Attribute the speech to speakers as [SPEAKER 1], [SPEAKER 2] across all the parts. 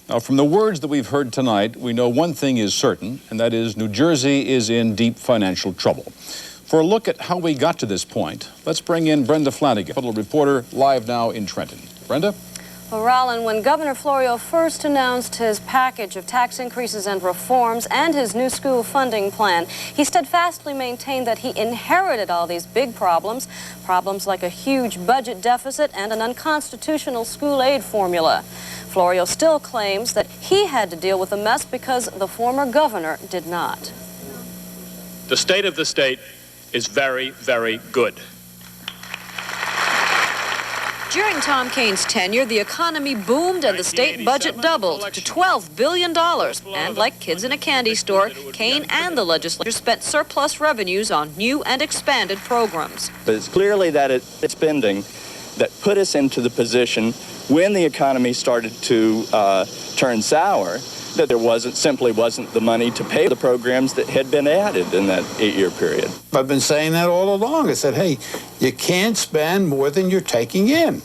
[SPEAKER 1] Now, from the words that we've heard tonight, we know one thing is certain, and that is New Jersey is in deep financial trouble. For a look at how we got to this point, let's bring in Brenda Flanagan, Federal reporter, live now in Trenton. Brenda?
[SPEAKER 2] Well, Rolland, when Governor Florio first announced his package of tax increases and reforms and his new school funding plan, he steadfastly maintained that he inherited all these big problems like a huge budget deficit and an unconstitutional school aid formula. Florio still claims that he had to deal with the mess because the former governor did not.
[SPEAKER 3] The state of the state is very, very good.
[SPEAKER 2] During Tom Kaine's tenure, the economy boomed and the state budget doubled to $12 billion. And like kids in a candy store, Kaine and the legislature spent surplus revenues on new and expanded programs.
[SPEAKER 4] But it's clearly that it's spending that put us into the position when the economy started to turn sour, that there simply wasn't the money to pay the programs that had been added in that 8-year period.
[SPEAKER 5] I've been saying that all along. I said, hey, you can't spend more than you're taking in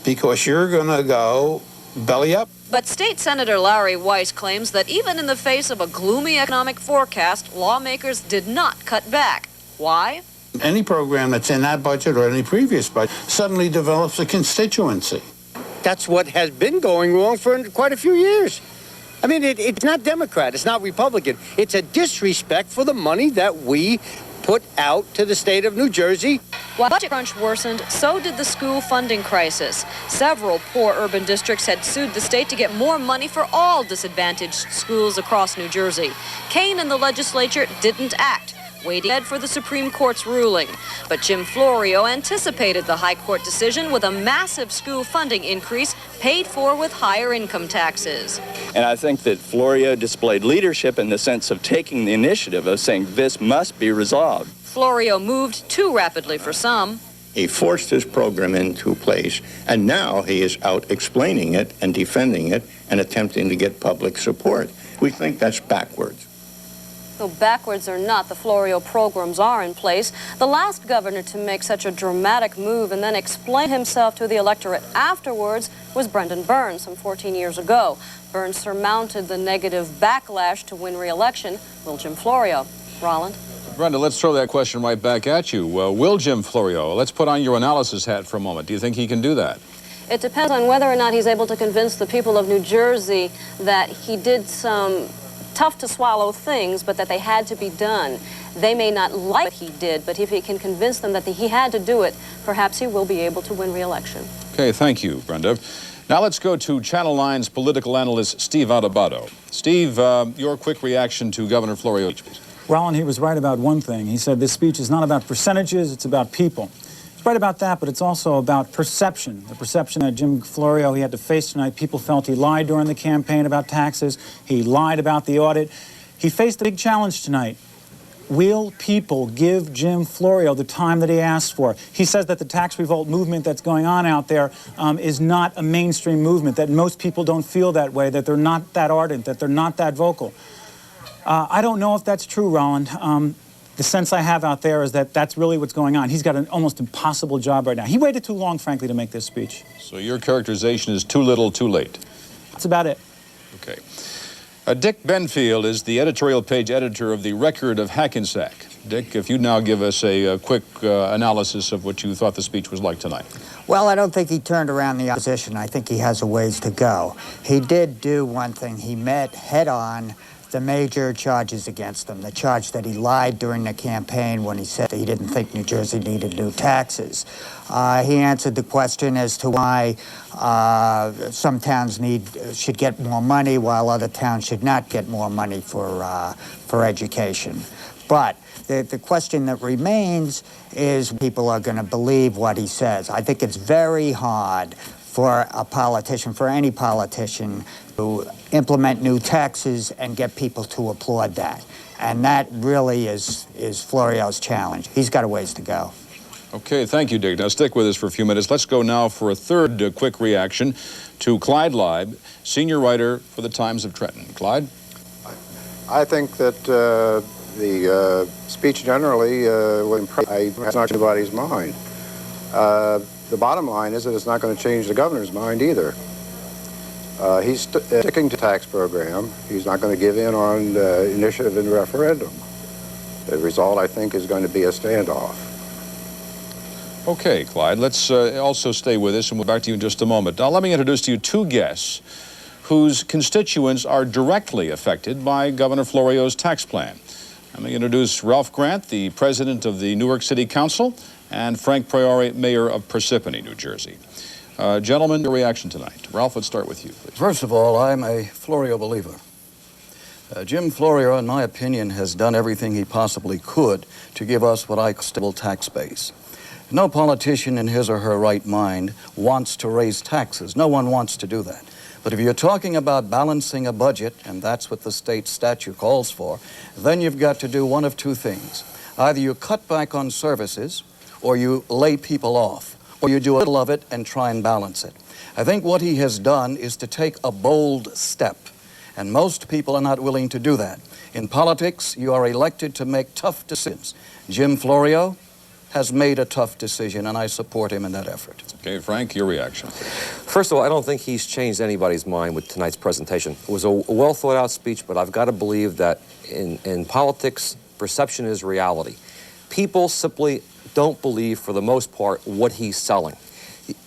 [SPEAKER 5] because you're going to go belly up.
[SPEAKER 2] But State Senator Larry Weiss claims that even in the face of a gloomy economic forecast, lawmakers did not cut back. Why?
[SPEAKER 5] Any program that's in that budget or any previous budget suddenly develops a constituency.
[SPEAKER 6] That's what has been going wrong for quite a few years. I mean, it's not Democrat, it's not Republican. It's a disrespect for the money that we put out to the state of New Jersey.
[SPEAKER 2] While budget crunch worsened, so did the school funding crisis. Several poor urban districts had sued the state to get more money for all disadvantaged schools across New Jersey. Kaine and the legislature didn't act, waiting for the Supreme Court's ruling. But Jim Florio anticipated the high court decision with a massive school funding increase paid for with higher income taxes.
[SPEAKER 4] And I think that Florio displayed leadership in the sense of taking the initiative of saying this must be resolved.
[SPEAKER 2] Florio moved too rapidly for some.
[SPEAKER 7] He forced his program into place, and now he is out explaining it and defending it and attempting to get public support. We think that's backwards.
[SPEAKER 2] Though backwards or not, the Florio programs are in place. The last governor to make such a dramatic move and then explain himself to the electorate afterwards was Brendan Burns some 14 years ago. Burns surmounted the negative backlash to win re-election. Will Jim Florio? Rolland?
[SPEAKER 1] Brenda, let's throw that question right back at you. Will Jim Florio, let's put on your analysis hat for a moment. Do you think he can do that?
[SPEAKER 2] It depends on whether or not he's able to convince the people of New Jersey that he did some tough-to-swallow things, but that they had to be done. They may not like what he did, but if he can convince them that he had to do it, perhaps he will be able to win re-election.
[SPEAKER 1] Okay, thank you, Brenda. Now let's go to Channel 9's political analyst, Steve Adubato. Steve, your quick reaction to Governor Florio.
[SPEAKER 8] Rolland, he was right about one thing. He said this speech is not about percentages, it's about people. He's right about that, but it's also about perception. The perception that Jim Florio, he had to face tonight. People felt he lied during the campaign about taxes. He lied about the audit. He faced a big challenge tonight. Will people give Jim Florio the time that he asked for? He says that the tax revolt movement that's going on out there is not a mainstream movement, that most people don't feel that way, that they're not that ardent, that they're not that vocal. I don't know if that's true, Rolland. The sense I have out there is that that's really what's going on. He's got an almost impossible job right now. He waited too long, frankly, to make this speech.
[SPEAKER 1] So your characterization is too little, too late.
[SPEAKER 8] That's about it.
[SPEAKER 1] Okay. Dick Benefield is the editorial page editor of the Record of Hackensack. Dick, if you'd now give us a quick analysis of what you thought the speech was like tonight.
[SPEAKER 9] Well, I don't think he turned around the opposition. I think he has a ways to go. He did do one thing. He met head-on the major charges against him, the charge that he lied during the campaign when he said that he didn't think New Jersey needed new taxes. He answered the question as to why some towns should get more money while other towns should not get more money for education. But the question that remains is people are going to believe what he says. I think it's very hard for a politician, for any politician, to implement new taxes and get people to applaud that. And that really is Florio's challenge. He's got a ways to go.
[SPEAKER 1] Okay, thank you, Dick. Now stick with us for a few minutes. Let's go now for a third quick reaction to Clyde Leib, senior writer for the Times of Trenton. Clyde?
[SPEAKER 10] I think that the speech generally has not anybody's mind. The bottom line is that it's not going to change the governor's mind either. He's sticking to the tax program. He's not going to give in on initiative and referendum. The result, I think, is going to be a standoff.
[SPEAKER 1] Okay, Clyde, let's also stay with us, and we'll back to you in just a moment. Now, let me introduce to you two guests whose constituents are directly affected by Governor Florio's tax plan. Let me introduce Ralph Grant, the president of the Newark City Council, and Frank Priore, mayor of Parsippany, New Jersey. Gentlemen, your reaction tonight. Ralph, let's start with you, please.
[SPEAKER 11] First of all, I'm a Florio believer. Jim Florio, in my opinion, has done everything he possibly could to give us what I call a stable tax base. No politician in his or her right mind wants to raise taxes. No one wants to do that. But if you're talking about balancing a budget, and that's what the state statute calls for, then you've got to do one of two things. Either you cut back on services, or you lay people off, or you do a little of it and try and balance it. I think what he has done is to take a bold step, and most people are not willing to do that. In politics, you are elected to make tough decisions. Jim Florio has made a tough decision, and I support him in that effort.
[SPEAKER 1] Okay, Frank, your reaction.
[SPEAKER 12] First of all, I don't think he's changed anybody's mind with tonight's presentation. It was a well-thought-out speech, but I've got to believe that in politics, perception is reality. People simply don't believe, for the most part, what he's selling.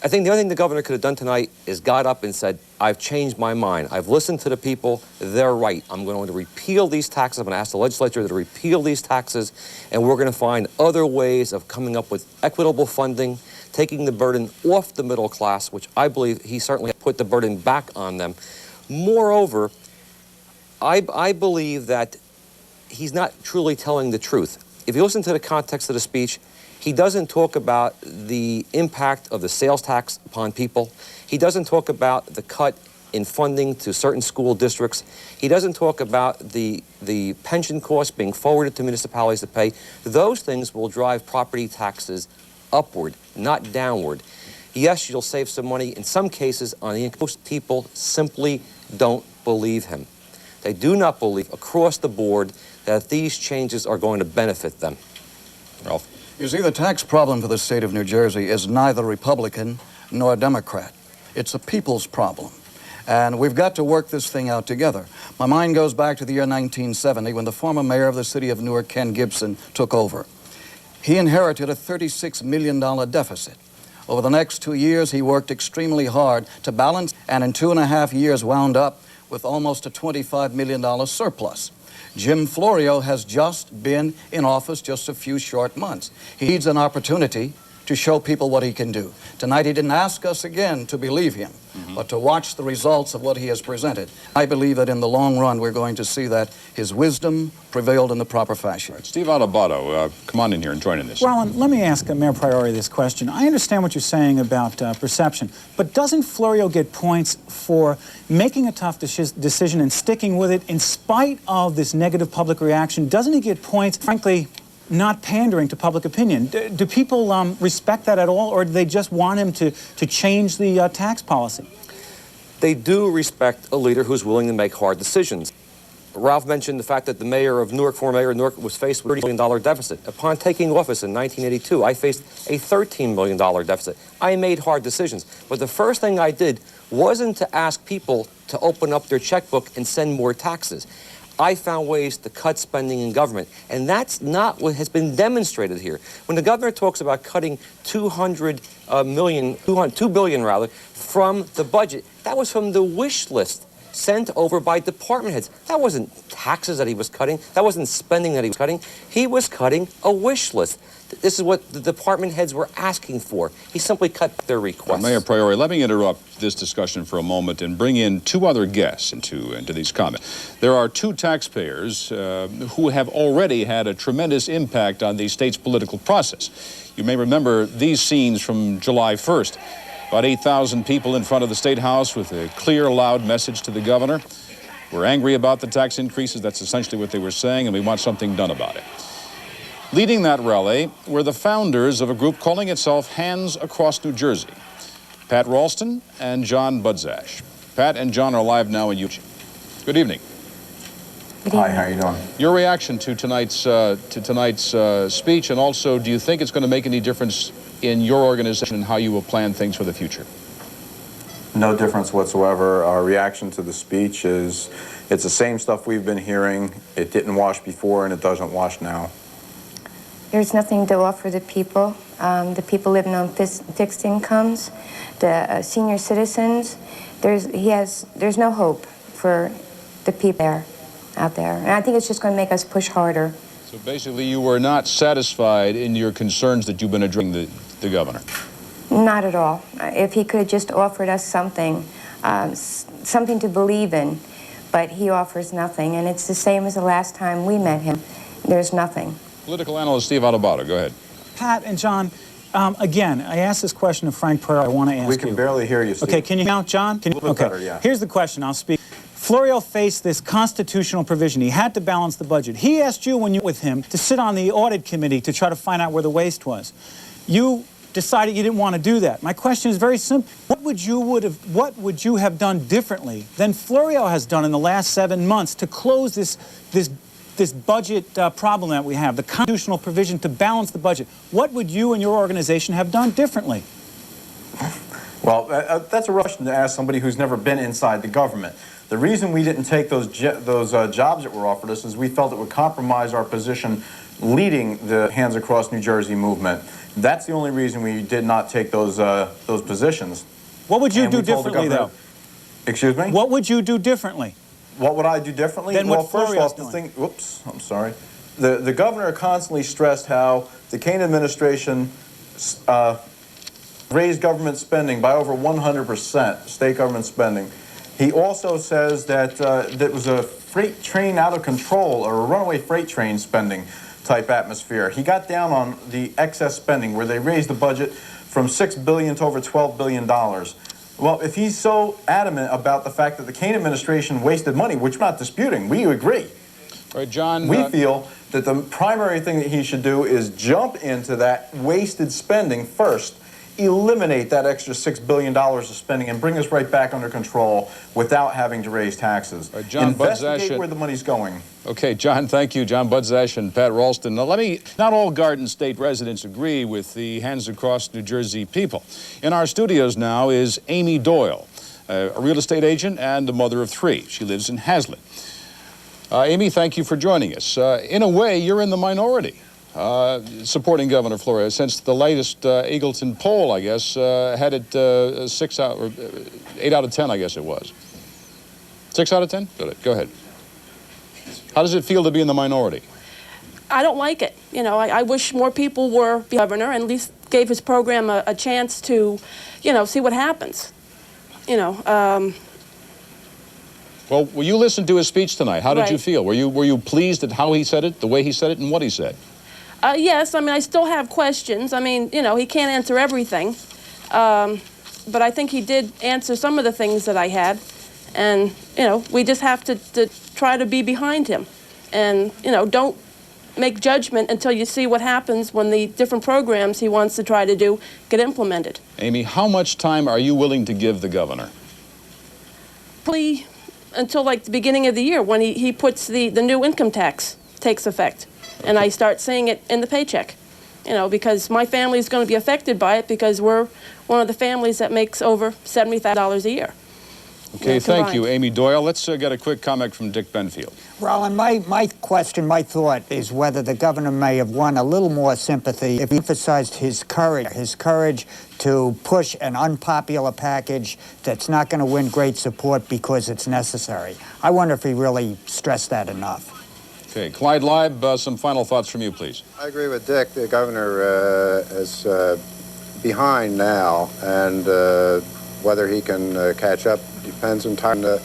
[SPEAKER 12] I think the only thing the governor could have done tonight is got up and said, I've changed my mind. I've listened to the people. They're right. I'm going to repeal these taxes. I'm going to ask the legislature to repeal these taxes, and we're going to find other ways of coming up with equitable funding, taking the burden off the middle class, which I believe he certainly put the burden back on them. Moreover, I believe that he's not truly telling the truth. If you listen to the context of the speech, he doesn't talk about the impact of the sales tax upon people. He doesn't talk about the cut in funding to certain school districts. He doesn't talk about the pension costs being forwarded to municipalities to pay. Those things will drive property taxes upward, not downward. Yes, you'll save some money in some cases on the income. Most people simply don't believe him. They do not believe across the board that these changes are going to benefit them.
[SPEAKER 1] Ralph.
[SPEAKER 11] You see, the tax problem for the state of New Jersey is neither Republican nor Democrat. It's a people's problem. And we've got to work this thing out together. My mind goes back to the year 1970 when the former mayor of the city of Newark, Ken Gibson, took over. He inherited a $36 million deficit. Over the next 2 years, he worked extremely hard to balance, and in 2.5 years wound up with almost a $25 million surplus. Jim Florio has just been in office just a few short months. He needs an opportunity to show people what he can do. Tonight he didn't ask us again to believe him, but to watch the results of what he has presented. I believe that in the long run we're going to see that his wisdom prevailed in the proper fashion.
[SPEAKER 1] Right. Steve Adubato, come on in here and join in this.
[SPEAKER 8] Rolland, let me ask Mayor Priore this question. I understand what you're saying about perception, but doesn't Florio get points for making a tough decision and sticking with it in spite of this negative public reaction? Doesn't he get points, frankly, not pandering to public opinion? Do people respect that at all, or do they just want him to change the tax policy?
[SPEAKER 12] They do respect a leader who's willing to make hard decisions. Ralph mentioned the fact that the mayor of Newark, former mayor of Newark, was faced with a $30 million deficit. Upon taking office in 1982, I faced a $13 million deficit. I made hard decisions. But the first thing I did wasn't to ask people to open up their checkbook and send more taxes. I found ways to cut spending in government, and that's not what has been demonstrated here. When the governor talks about cutting $2 billion rather, from the budget, that was from the wish list sent over by department heads. That wasn't taxes that he was cutting. That wasn't spending that he was cutting. He was cutting a wish list. This is what the department heads were asking for. He simply cut their requests.
[SPEAKER 1] Mayor Priore, let me interrupt this discussion for a moment and bring in two other guests into these comments. There are two taxpayers who have already had a tremendous impact on the state's political process. You may remember these scenes from July 1st. About 8,000 people in front of the State House with a clear, loud message to the governor. We're angry about the tax increases. That's essentially what they were saying, and we want something done about it. Leading that rally were the founders of a group calling itself Hands Across New Jersey, Pat Ralston and John Budzash. Pat and John are live now in Eugene. Good evening.
[SPEAKER 13] Hi, how are you doing?
[SPEAKER 1] Your reaction to tonight's speech, and also, do you think it's going to make any difference in your organization and how you will plan things for the future?
[SPEAKER 13] No difference whatsoever. Our reaction to the speech is it's the same stuff we've been hearing. It didn't wash before and it doesn't wash now.
[SPEAKER 14] There's nothing to offer the people living on fixed incomes, the senior citizens. There's no hope for the people out there. And I think it's just going to make us push harder.
[SPEAKER 1] So basically you were not satisfied in your concerns that you've been addressing the governor?
[SPEAKER 14] Not at all. If he could have just offered us something, something to believe in, but he offers nothing. And it's the same as the last time we met him. There's nothing.
[SPEAKER 1] Political analyst Steve Adubato, go ahead.
[SPEAKER 8] Pat and John, again, I asked this question of Frank Priore. I want to ask you.
[SPEAKER 13] We can barely hear you, Steve.
[SPEAKER 8] Okay, can you now, John? Can you?
[SPEAKER 13] A little bit better, yeah.
[SPEAKER 8] Here's the question. I'll speak. Florio faced this constitutional provision. He had to balance the budget. He asked you when you were with him to sit on the audit committee to try to find out where the waste was. You decided you didn't want to do that. My question is very simple. What would you have done differently than Florio has done in the last 7 months to close this budget problem that we have, the constitutional provision to balance the budget? What would you and your organization have done differently?
[SPEAKER 13] Well, that's a question to ask somebody who's never been inside the government. The reason we didn't take those jobs that were offered us is we felt it would compromise our position leading the Hands Across New Jersey movement. That's the only reason we did not take those positions.
[SPEAKER 8] What would you do differently, though?
[SPEAKER 13] Excuse me?
[SPEAKER 8] What would you do differently?
[SPEAKER 13] What would I do differently?
[SPEAKER 8] Than
[SPEAKER 13] well,
[SPEAKER 8] what
[SPEAKER 13] first
[SPEAKER 8] Florio's
[SPEAKER 13] off,
[SPEAKER 8] doing?
[SPEAKER 13] Whoops, I'm sorry. The governor constantly stressed how the Kane administration raised government spending by over 100%, state government spending. He also says that that was a freight train out of control or a runaway freight train spending type atmosphere. He got down on the excess spending where they raised the budget from $6 billion to over $12 billion. Well, if he's so adamant about the fact that the Kane administration wasted money, which we're not disputing, we agree.
[SPEAKER 1] All right, John.
[SPEAKER 13] We feel that the primary thing that he should do is jump into that wasted spending first, eliminate that extra $6 billion of spending, and bring us right back under control without having to raise taxes.
[SPEAKER 1] Right, John
[SPEAKER 13] Investigate
[SPEAKER 1] Budzash,
[SPEAKER 13] where the money's going.
[SPEAKER 1] Okay, John, thank you. John Budzash and Pat Ralston. Now, not all Garden State residents agree with the Hands Across New Jersey people. In our studios now is Amy Doyle, a real estate agent and a mother of 3. She lives in Hazlitt. Amy, thank you for joining us. In a way, you're in the minority. Supporting Governor Florio, since the latest Eagleton poll, I guess, had it 8 out of 10, I guess it was. 6 out of 10? Go ahead. How does it feel to be in the minority?
[SPEAKER 15] I don't like it. You know, I wish more people were governor and at least gave his program a chance to, you know, see what happens. You know.
[SPEAKER 1] Well, you listened to his speech tonight. How did
[SPEAKER 15] Right.
[SPEAKER 1] you feel? Were you pleased at how he said it, the way he said it, and what he said?
[SPEAKER 15] Yes, I mean, I still have questions. I mean, you know, he can't answer everything. But I think he did answer some of the things that I had. And, you know, we just have to try to be behind him. And, you know, don't make judgment until you see what happens when the different programs he wants to try to do get implemented.
[SPEAKER 1] Amy, how much time are you willing to give the governor?
[SPEAKER 15] Probably until, like, the beginning of the year when he puts the new income tax takes effect. And I start seeing it in the paycheck, you know, because my family is going to be affected by it because we're one of the families that makes over $70,000 a year.
[SPEAKER 1] Okay, thank you, Amy Doyle. Let's get a quick comment from Dick Benefield.
[SPEAKER 9] Rolland, my thought is whether the governor may have won a little more sympathy if he emphasized his courage to push an unpopular package that's not going to win great support because it's necessary. I wonder if he really stressed that enough.
[SPEAKER 1] Okay, Clyde Leib, some final thoughts from you, please.
[SPEAKER 10] I agree with Dick. The governor is behind now, and whether he can catch up depends entirely on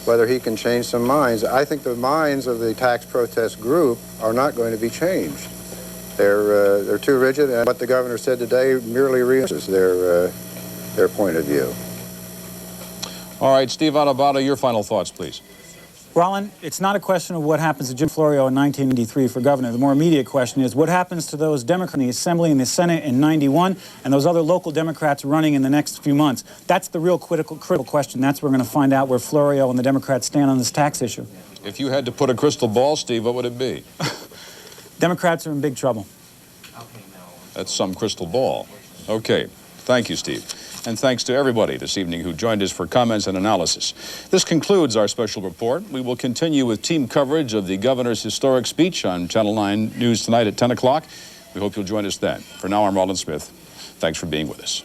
[SPEAKER 10] whether he can change some minds. I think the minds of the tax protest group are not going to be changed. They're too rigid, and what the governor said today merely reinforces their point of view.
[SPEAKER 1] All right, Steve Adubato, your final thoughts, please.
[SPEAKER 8] Rolland, it's not a question of what happens to Jim Florio in 1993 for governor. The more immediate question is what happens to those Democrats in the Assembly and the Senate in '91 and those other local Democrats running in the next few months. That's the real critical question. That's where we're going to find out where Florio and the Democrats stand on this tax issue.
[SPEAKER 1] If you had to put a crystal ball, Steve, what would it be?
[SPEAKER 8] Democrats are in big trouble.
[SPEAKER 1] That's some crystal ball. Okay. Thank you, Steve. And thanks to everybody this evening who joined us for comments and analysis. This concludes our special report. We will continue with team coverage of the governor's historic speech on Channel 9 News tonight at 10 o'clock. We hope you'll join us then. For now, I'm Rolland Smith. Thanks for being with us.